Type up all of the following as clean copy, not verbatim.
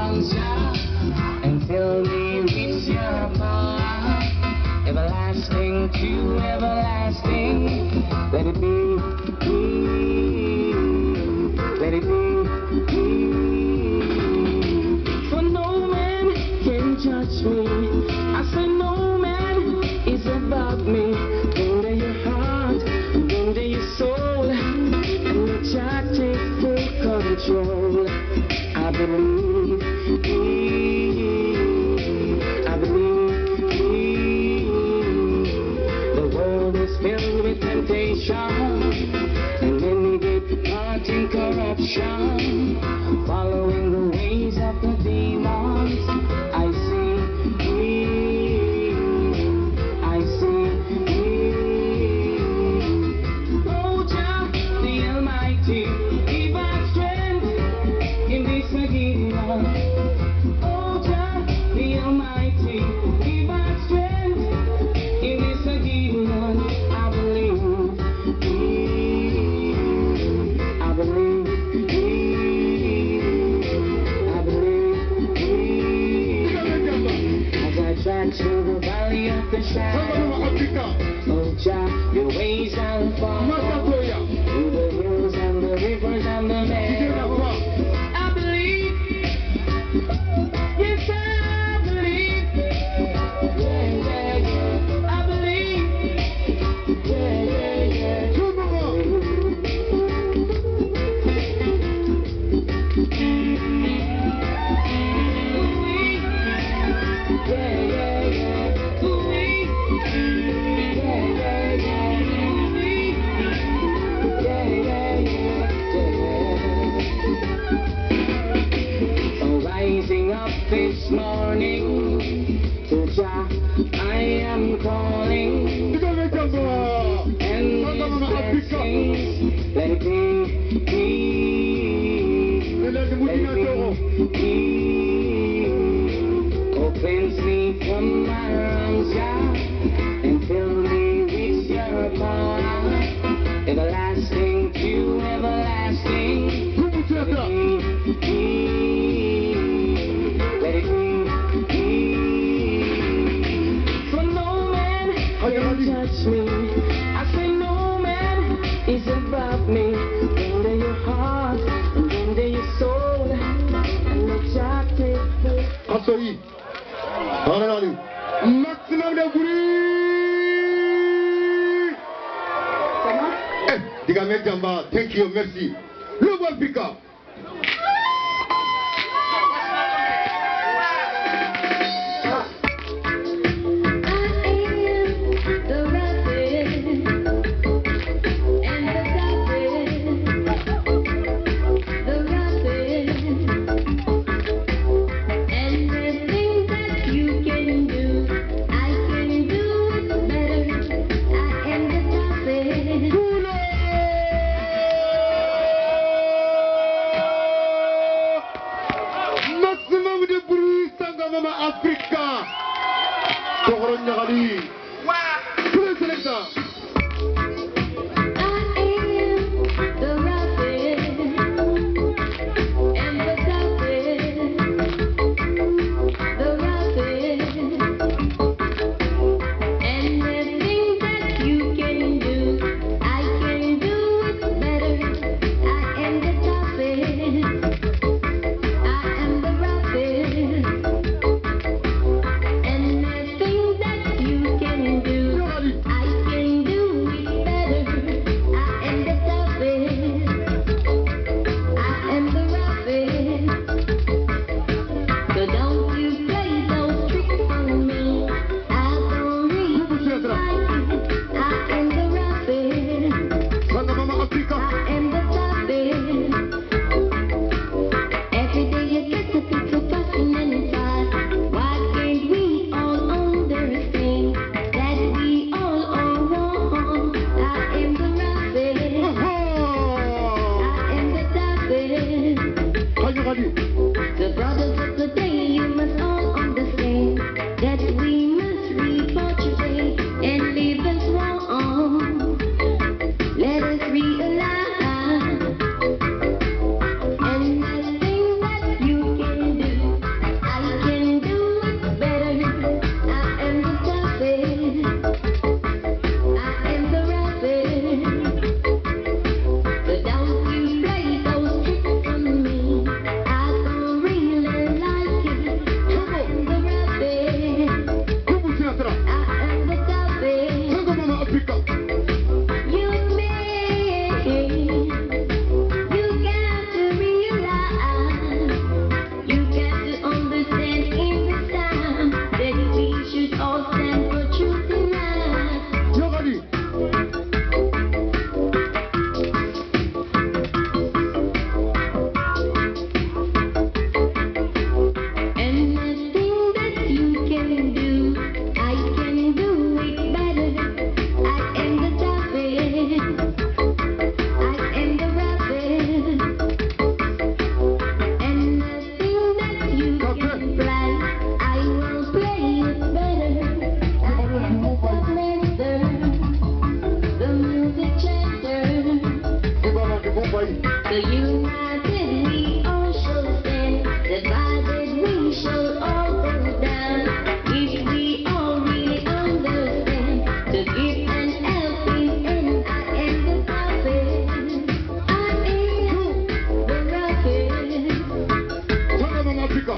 arms, Jah, and fill me with your power, everlasting to everlasting. Let it be, let it be. For no man can judge me. I say no man is above me. Under your heart, under your soul, and let Jah take full control. I believe, I believe. The world is filled with temptation, and many get caught in corruption, following the ways of the demons. I see, I see. Oh Jah, the Almighty, give us strength in this agreement. Oh Jah, the Almighty, give us strength in this agreement. I believe, I believe, I believe. As I track through the valley of the shadow, oh Jah, your ways I'll follow, through the hills and the rivers and the meadows. I believe, yes I believe, yeah, yeah, yeah. I believe, yeah, yeah, yeah. Rising up this morning, to Jah I am calling, and His blessings, let it be, let it be. Oh, cleanse me from my wrongs, Jah, and fill me with your power, everlasting to everlasting. Let it be, let it be. For no man can touch me. I say no man is above me. Under your heart and under your soul, and let Jah take the. Absolutely. Hallelujah. Maximum de bruit. Digame Jamba, thank you, merci. Love Africa. Africa. Tohron Nagari. Wow. Selector. You can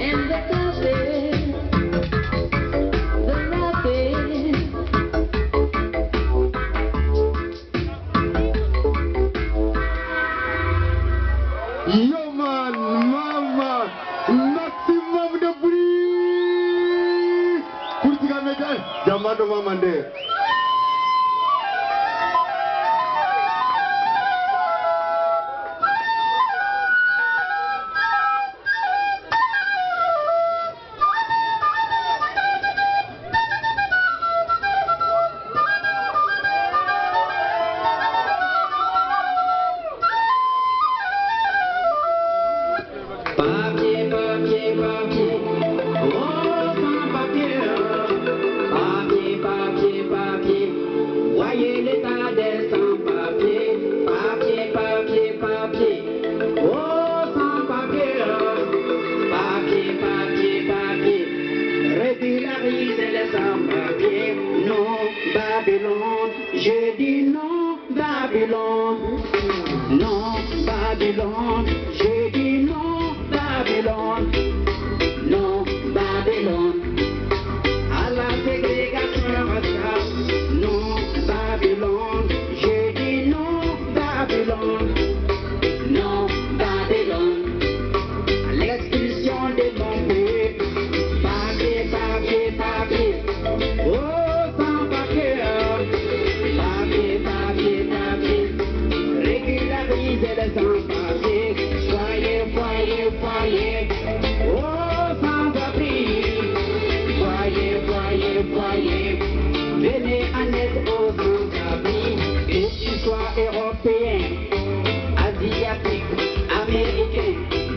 and the coffee, the latte. Yo man, mama, maximum de bruit. Kurtiga meja, jamado mamande. Papier, papier, papier, oh sans papier, papier, papier, papier, voyez l'état des sans-papiers, papier, papier, papier, oh sans papier, papier, papier, papier, régularisez les sans-papiers, non Babylone, je dis non Babylone, non Babylone, je dis non Babylone, non Babylone, à la ségrégation raciale, non Babylone, je dis non Babylone, non Babylone, à l'expulsion des bombes, papier, papier, papier, oh sans papier, papier, papier, papier, régulariser les sans-papiers, soyez, voyez, voyez, oh sans-abri, voyez, voyez, voyez, venez en aide aux sans-abri, que tu sois européen, asiatique, américain,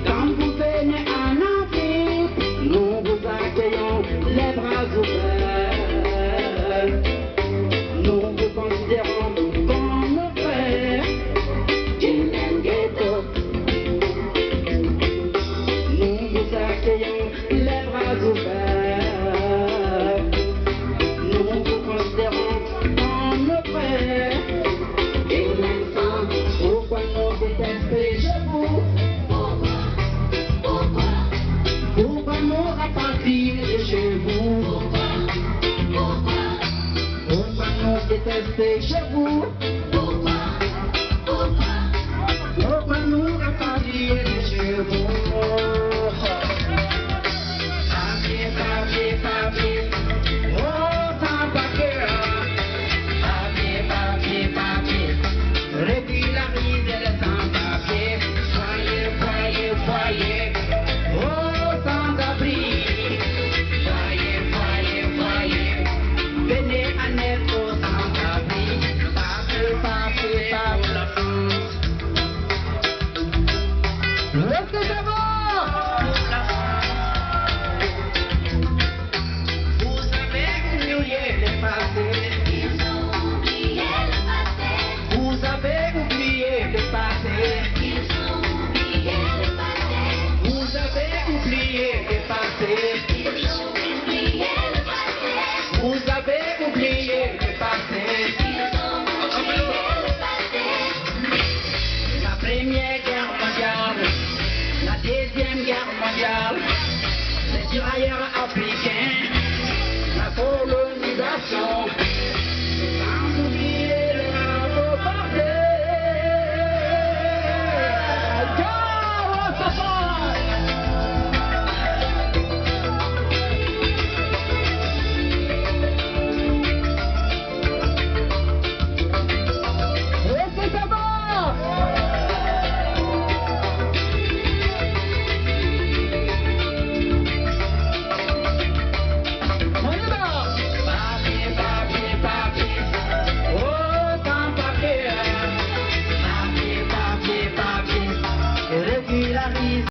quand vous venez en Afrique, nous vous accueillons les bras ouverts, nous vous considérons comme nos frères, nous vous accueillons les bras ouverts, nous vous considérons comme nos frères. Et maintenant, pourquoi nous détester chez vous? Pourquoi nous rapatrier de chez vous? Pourquoi nous détester chez vous? Pourquoi nous rapatrier de chez vous? Papier, papier, papier, oh sans papier, papier, papier, papier, régularisez les sans-papiers, soyez, voyez, voyez, oh sans-abri, voyez, voyez, voyez, venez en aide aux sans-abri, papier, papier, papier, la France. Est-ce que ça va? Vous avez oublié le passé. Ils ont oublié le passé. Vous avez oublié le passé. Ils ont oublié le passé. Vous avez oublié le passé. Ils ont oublié le passé. Vous avez oublié le passé. Ils ont oublié le passé. La Première Guerre mondiale, la Deuxième Guerre mondiale, les tirailleurs africains, la colonisation.